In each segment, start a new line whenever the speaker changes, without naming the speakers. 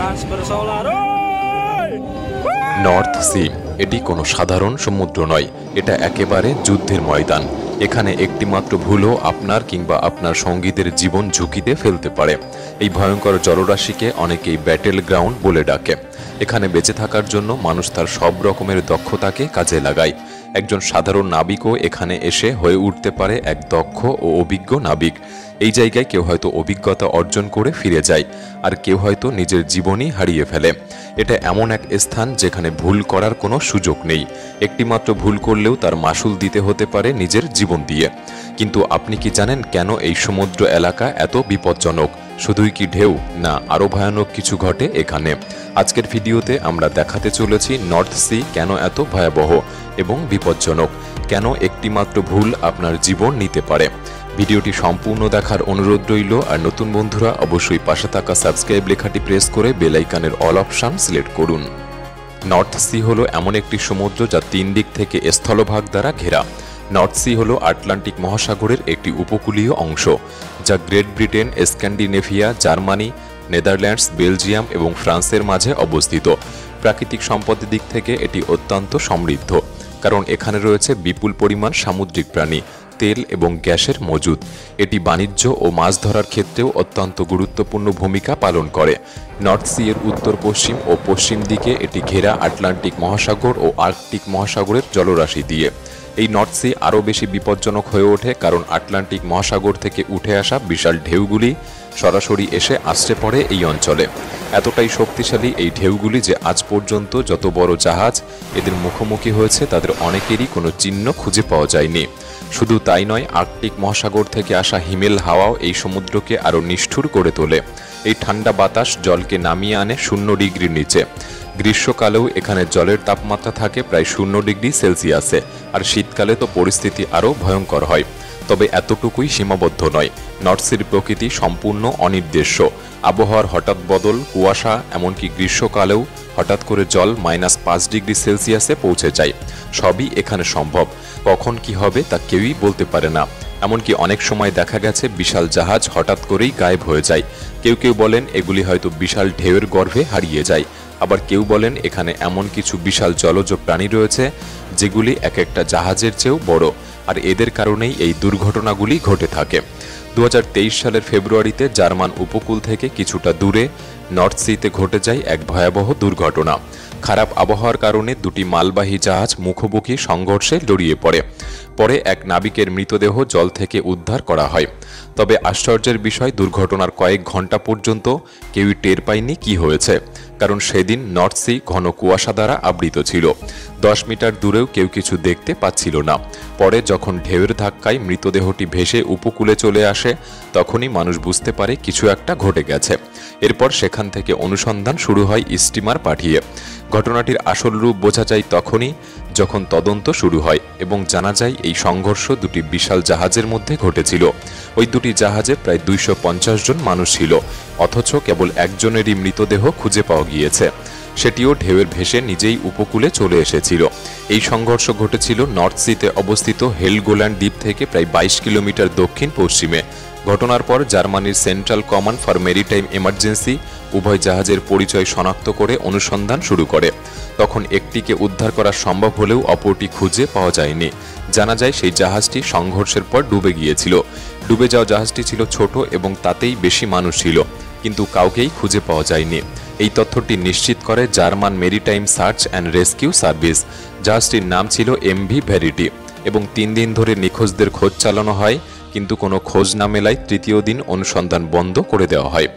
gas bersolar. Oi!
North Sea এটি কোনো সাধারণ সমুদ্র নয়, এটা একেবারে যুদ্ধের ময়দান। এখানে একটিমাত্র ভুলও আপনার কিংবা আপনার সঙ্গীদের জীবন ঝুঁকিতে ফেলতে পারে। এই ভয়ঙ্কর জলরাশিকে অনেকেই ব্যাটেল গ্রাউন্ড বলে ডাকে। এখানে বেঁচে থাকার জন্য মানুষ তার সব রকমের দক্ষতাকে কাজে লাগায়। একজন সাধারণ নাবিকও এখানে এসে হয়ে উঠতে পারে এক দক্ষ ও অভিজ্ঞ নাবিক। এই জায়গায় কেউ হয়তো অভিজ্ঞতা অর্জন করে ফিরে যায়, আর কেউ হয়তো নিজের জীবনই হারিয়ে ফেলে। এটা এমন এক স্থান যেখানে ভুল করার কোনো সুযোগ নেই। একটিমাত্র ভুল করলেও তার মাসুল দিতে হতে পারে নিজের জীবন দিয়ে। কিন্তু আপনি কি জানেন কেন এই সমুদ্র এলাকা এত বিপজ্জনক? শুধুই কি ঢেউ, না আরও ভয়ানক কিছু ঘটে এখানে? আজকের ভিডিওতে আমরা দেখাতে চলেছি নর্থ সি কেন এত ভয়াবহ এবং বিপজ্জনক, কেন একটিমাত্র ভুল আপনার জীবন নিতে পারে। ভিডিওটি সম্পূর্ণ দেখার অনুরোধ রইল, আর নতুন বন্ধুরা অবশ্যই পাশে থাকা সাবস্ক্রাইব লেখাটি প্রেস করে বেল আইকনের অল অপশন সিলেক্ট করুন। নর্থ সি হলো এমন একটি সমুদ্র যা 3 দিক থেকে স্থলভাগ দ্বারা ঘেরা। নর্থ সি হলো আটলান্টিক মহাসাগরের একটি উপকূলীয় অংশ, যা great Britain, Scandinavia, Germany, Netherlands, Belgium এবং ফ্রান্সের মাঝে অবস্থিত। প্রাকৃতিক সম্পদের দিক থেকে এটি অত্যন্ত সমৃদ্ধ, কারণ এখানে রয়েছে বিপুল পরিমাণ সামুদ্রিক প্রাণী, তেল এবং গ্যাসের মজুদ। এটি বাণিজ্য ও মাছ ধরার ক্ষেত্রেও অত্যন্ত গুরুত্বপূর্ণ ভূমিকা পালন করে। নর্থ সি এর উত্তর পশ্চিম ও পশ্চিম দিকে এটি ঘেরা আটলান্টিক মহাসাগর ও আর্কটিক মহাসাগরের জলরাশি দিয়ে। এই নর্থ সি আরও বেশি বিপজ্জনক হয়ে ওঠে কারণ আটলান্টিক মহাসাগর থেকে উঠে আসা বিশাল ঢেউগুলি সরাসরি এসে আছড়ে পড়ে এই অঞ্চলে। এতটাই শক্তিশালী এই ঢেউগুলি যে আজ পর্যন্ত যত বড় জাহাজ এদের মুখোমুখি হয়েছে তাদের অনেকেরই কোনো চিহ্ন খুঁজে পাওয়া যায়নি। শুধু তাই নয়, আর্কটিক মহাসাগর থেকে আসা হিমেল হাওয়াও এই সমুদ্রকে আরও নিষ্ঠুর করে তোলে। এই ঠান্ডা বাতাস জলকে নামিয়ে আনে 0 ডিগ্রির নিচে। গ্রীষ্মকালেও এখানে জলের তাপমাত্রা থাকে প্রায় 0 ডিগ্রি সেলসিয়াসে, আর শীতকালে তো পরিস্থিতি আরও ভয়ঙ্কর হয়। তবে এতটুকুই সীমাবদ্ধ নয়, নর্থ সির প্রকৃতি সম্পূর্ণ অনির্দেশ্য। আবহাওয়ার হঠাৎ বদল, কুয়াশা, এমনকি গ্রীষ্মকালেও হঠাৎ করে জল -5 ডিগ্রি সেলসিয়াসে পৌঁছে যায়। সবই এখানে সম্ভব। কখন কি হবে তা কেউই বলতে পারে না। এমনকি অনেক সময় দেখা গেছে বিশাল জাহাজ হঠাৎ করেই গায়েব হয়ে যায়। কেউ কেউ বলেন এগুলি হয়তো বিশাল ঢেউয়ের গর্ভে হারিয়ে যায়। আবার কেউ বলেন এখানে এমন কিছু বিশাল জলজ প্রাণী রয়েছে যেগুলি এক একটা জাহাজের চেয়েও বড়, আর এদের কারণেই এই দুর্ঘটনাগুলি ঘটে থাকে। 2023 সালের ফেব্রুয়ারিতে জার্মান উপকূল থেকে কিছুটা দূরে নর্থ সিতে ঘটে যায় এক ভয়াবহ দুর্ঘটনা। খারাপ আবহাওয়ার কারণে দুটি মালবাহী জাহাজ মুখোমুখি সংঘর্ষে জড়িয়ে পড়ে। পরে এক নাবিকের মৃতদেহ জল থেকে উদ্ধার করা হয়। তবে আশ্চর্যের বিষয়, দুর্ঘটনার কয়েক ঘন্টা পর্যন্ত কেউই টের পায়নি কি হয়েছে, কারণ সেদিন নর্থ সি ঘন কুয়াশা দ্বারা আবৃত ছিল। 10 মিটার দূরেও কেউ কিছু দেখতে পাচ্ছিল না। পরে যখন ঢেউয়ের ধাক্কায় মৃতদেহটি ভেসে উপকূলে চলে আসে, তখনই মানুষ বুঝতে পারে কিছু একটা ঘটে গেছে। এরপর সেখান থেকে অনুসন্ধান শুরু হয় স্টিমার পাঠিয়ে। ঘটনাটির আসল রূপ বোঝা যায় তখনই যখন তদন্ত শুরু হয় এবং জানা যায় এই সংঘর্ষ দুটি বিশাল জাহাজের মধ্যে ঘটেছিল। ওই দুটি জাহাজে প্রায় 250 জন মানুষ ছিল, অথচ কেবল একজনেরই মৃতদেহ খুঁজে পাওয়া গিয়েছে। সেটিও ঢেউয়ের ভেসে নিজেই উপকূলে চলে এসেছিল। এই সংঘর্ষ ঘটেছিল নর্থ সিতে অবস্থিত হেলগোল্যান্ড দ্বীপ থেকে প্রায় 22 কিলোমিটার দক্ষিণ পশ্চিমে। ঘটনার পর জার্মানির central command for maritime emergency উভয় জাহাজের পরিচয় শনাক্ত করে অনুসন্ধান শুরু করে। তখন একটিকে উদ্ধার করা সম্ভব হলেও অপরটি খুঁজে পাওয়া যায়নি। জানা যায় সেই জাহাজটি সংঘর্ষের পর ডুবে গিয়েছিল। ডুবে যাওয়া জাহাজটি ছিল ছোট এবং তাতেই বেশি মানুষ ছিল, কিন্তু কাউকেই খুঁজে পাওয়া যায়নি। এই তথ্যটি নিশ্চিত করে German maritime search and rescue service. জাহাজটির নাম ছিল MV ভ্যারিটি এবং 3 দিন ধরে নিখোঁজদের খোঁজ চালানো হয়, কিন্তু কোনো খোঁজ না মেলায় তৃতীয় দিন অনুসন্ধান বন্ধ করে দেওয়া হয়।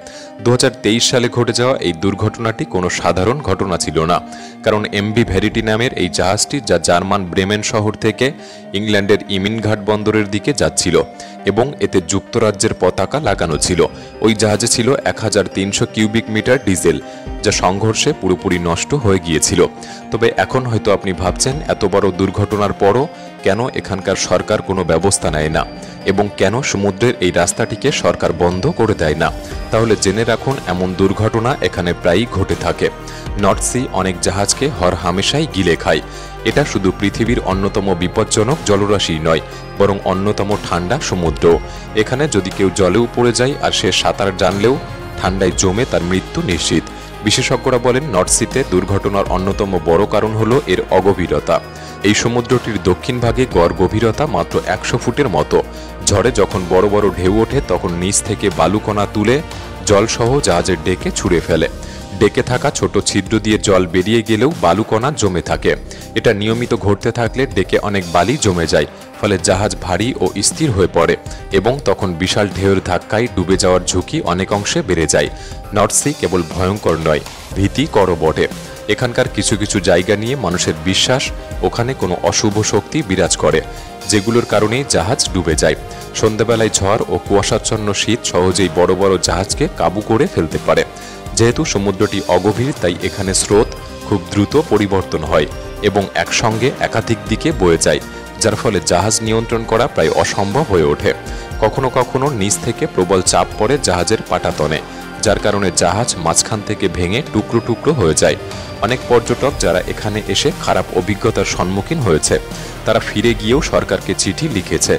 2023 সালে ঘটে যাওয়া এই দুর্ঘটনাটি কোনো সাধারণ ঘটনা ছিল না, কারণ MV ভ্যারিটি নামের এই জাহাজটি যা জার্মান ব্রেমেন শহর থেকে ইংল্যান্ডের ইমিনঘাট বন্দরের দিকে যাচ্ছিল এবং এতে যুক্তরাজ্যের পতাকা লাগানো ছিল। ওই জাহাজে ছিল 1300 কিউবিক মিটার ডিজেল, যা সংঘর্ষে পুরোপুরি নষ্ট হয়ে গিয়েছিল। তবে এখন হয়তো আপনি ভাবছেন এত বড় দুর্ঘটনার পরও কেন এখানকার সরকার কোনো ব্যবস্থা নেয় না এবং কেন সমুদ্রের এই রাস্তাটিকে সরকার বন্ধ করে দেয় না। তাহলে জেনে রাখুন, এমন দুর্ঘটনা এখানে প্রায়ই ঘটে থাকে। নর্থ সি অনেক জাহাজকে হরহামেশাই গিলে খায়। এটা শুধু পৃথিবীর অন্যতম বিপজ্জনক জলরাশি নয়, বরং অন্যতম ঠান্ডা সমুদ্র। এখানে যদি কেউ জলেও পড়ে যায় আর সে সাঁতার জানলেও ঠান্ডায় জমে তার মৃত্যু নিশ্চিত। বিশেষজ্ঞরা বলেন নর্থ সিতে দুর্ঘটনার অন্যতম বড় কারণ হলো এর অগভীরতা। এই সমুদ্রটির দক্ষিণ ভাগে গড় গভীরতা মাত্র 100 ফুটের মতো। ঝড়ে যখন বড় বড় ঢেউ ওঠে তখন নিচ থেকে বালুকণা তুলে জলসহ জাহাজের ডেকে ছুঁড়ে ফেলে। ডেকে থাকা ছোট ছিদ্র দিয়ে জল বেরিয়ে গেলেও বালুকণা জমে থাকে। এটা নিয়মিত ঘটতে থাকলে ডেকে অনেক বালি জমে যায়, ফলে জাহাজ ভারী ও স্থির হয়ে পড়ে এবং তখন বিশাল ঢেউয়ের ধাক্কায় ডুবে যাওয়ার ঝুঁকি অনেক অংশে বেড়ে যায়। নর্থ সি কেবল ভয়ঙ্কর নয়, ভীতিকরও বটে। এখানকার কিছু কিছু জায়গা নিয়ে মানুষের বিশ্বাস ওখানে কোনো অশুভ শক্তি বিরাজ করে, যেগুলোর কারণেই জাহাজ ডুবে যায়। সন্ধ্যাবেলায় ঝড় ও কুয়াশাচ্ছন্ন শীত সহজেই বড় বড় জাহাজকে কাবু করে ফেলতে পারে। যেহেতু সমুদ্রটি অগভীর, তাই এখানে স্রোত খুব দ্রুত পরিবর্তন হয় এবং একসঙ্গে একাধিক দিকে বয়ে যায়, যার ফলে জাহাজ নিয়ন্ত্রণ করা প্রায় অসম্ভব হয়ে ওঠে। কখনো কখনো নিচ থেকে প্রবল চাপ পড়ে জাহাজের পাটাতনে, যার কারণে জাহাজ মাঝখান থেকে ভেঙে টুকরো টুকরো হয়ে যায়। অনেক পর্যটক যারা এখানে এসে খারাপ অভিজ্ঞতার সম্মুখীন হয়েছে, তারা ফিরে গিয়েও সরকারকে চিঠি লিখেছে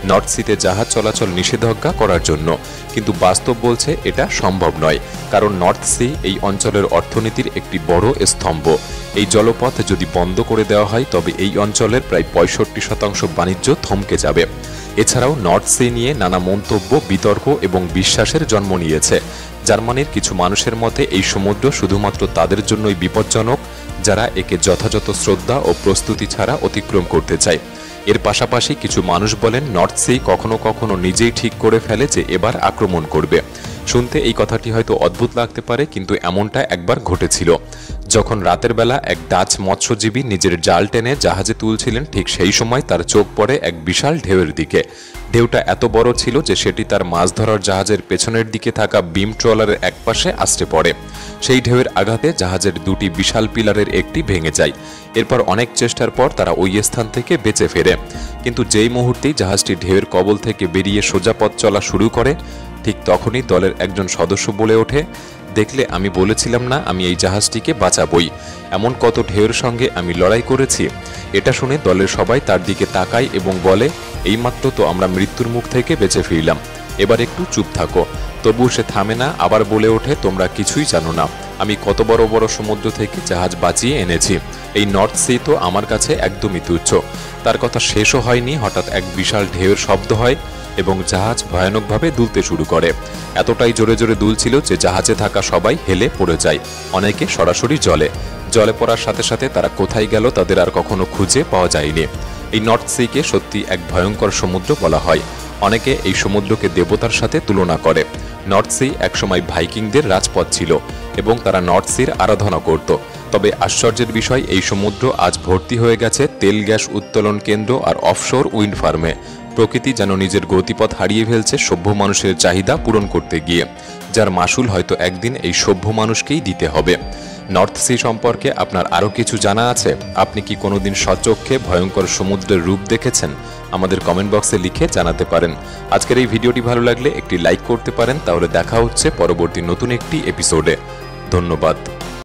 নর্থ সিতে জাহাজ চলাচল নিষেধাজ্ঞা করার জন্য, কিন্তু বাস্তব বলছে এটা সম্ভব নয়, কারণ নর্থ সি এই অঞ্চলের অর্থনীতির একটি বড় স্তম্ভ। এই জলপথ যদি বন্ধ করে দেওয়া হয় তবে এই অঞ্চলের প্রায় 65% বাণিজ্য থমকে যাবে। এছাড়াও নর্থ সি নিয়ে নানা মন্তব্য, বিতর্ক এবং বিশ্বাসের জন্ম নিয়েছে। জার্মানির কিছু মানুষের মতে এই সমুদ্র শুধুমাত্র তাদের জন্যই বিপজ্জনক যারা একে যথাযথ শ্রদ্ধা ও প্রস্তুতি ছাড়া অতিক্রম করতে চায়। এর পাশাপাশি কিছু মানুষ বলেন নর্থ সি কখনো কখনো নিজেই ঠিক করে ফেলে যে এবার আক্রমণ করবে। শুনতে এই কথাটি হয়তো অদ্ভুত লাগতে পারে, কিন্তু এমনটা একবার ঘটেছিল। যখন রাতের বেলা এক ডাচ মৎস্যজীবী নিজের জাল টেনে জাহাজে তুলছিলেন, ঠিক সেই সময় তার চোখ পড়ে এক বিশাল ঢেউয়ের দিকে। ঢেউটা এত বড় ছিল যে সেটি তার মাছ ধরার জাহাজের পেছনের দিকে থাকা বিম ট্রলারের একপাশে আছড়ে পড়ে। সেই ঢেউয়ের আঘাতে জাহাজের দুটি বিশাল পিলারের একটি ভেঙে যায়। এরপর অনেক চেষ্টার পর তারা ওই স্থান থেকে বেঁচে ফেরে, কিন্তু যেই মুহূর্তেই জাহাজটি ঢেউয়ের কবল থেকে বেরিয়ে সোজা পথ চলা শুরু করে, ঠিক তখনই দলের একজন সদস্য বলে ওঠে, দেখলে আমি বলেছিলাম না আমি এই জাহাজটিকে বাঁচাবই, এমন কত ঢেউয়ের সঙ্গে আমি লড়াই করেছি। এটা শুনে দলের সবাই তার দিকে তাকায় এবং বলে, এইমাত্র তো আমরা মৃত্যুর মুখ থেকে বেঁচে ফিরলাম, এবার একটু চুপ থাকো। তবুও সে থামে না, আবার বলে ওঠে, তোমরা কিছুই জানো না আমি কত বড় বড় সমুদ্র থেকে জাহাজ বাঁচিয়ে এনেছি। এই নর্থ সি তো আমার কাছে একদমই তুচ্ছ। তার কথা শেষও হয়নি, হঠাৎ এক বিশাল ঢেউয়ের শব্দ হয় এবং জাহাজ ভয়ানকভাবে দুলতে শুরু করে। এতটাই জোরে জোরে দুলছিল যে জাহাজে থাকা সবাই হেলে পড়ে যায়, অনেকে সরাসরি জলে পড়ার সাথে সাথে তারা কোথায় গেল তাদের আর কখনো খুঁজে পাওয়া যায়নি। এই নর্থ সিকে সত্যি এক ভয়ঙ্কর সমুদ্র বলা হয়। অনেকে এই সমুদ্রকে দেবতার সাথে তুলনা করে। নর্থ সি একসময় ভাইকিংদের রাজপথ ছিল এবং তারা নর্থ সির আরাধনা করত। তবে আশ্চর্যের বিষয়, এই সমুদ্র আজ ভর্তি হয়ে গেছে তেল গ্যাস উত্তোলন কেন্দ্র আর অফশোর উইন্ড ফার্মে। প্রকৃতি যেন নিজের গতিপথ হারিয়ে ফেলছে সভ্য মানুষের চাহিদা পূরণ করতে গিয়ে, যার মাসুল হয়তো একদিন এই সভ্য মানুষকেই দিতে হবে। নর্থ সি সম্পর্কে আপনার আরও কিছু জানা আছে? আপনি কি কোনোদিন স্বচক্ষে ভয়ঙ্কর সমুদ্রের রূপ দেখেছেন? আমাদের কমেন্ট বক্সে লিখে জানাতে পারেন। আজকের এই ভিডিওটি ভালো লাগলে একটি লাইক করতে পারেন। তাহলে দেখা হচ্ছে পরবর্তী নতুন একটি এপিসোডে। ধন্যবাদ।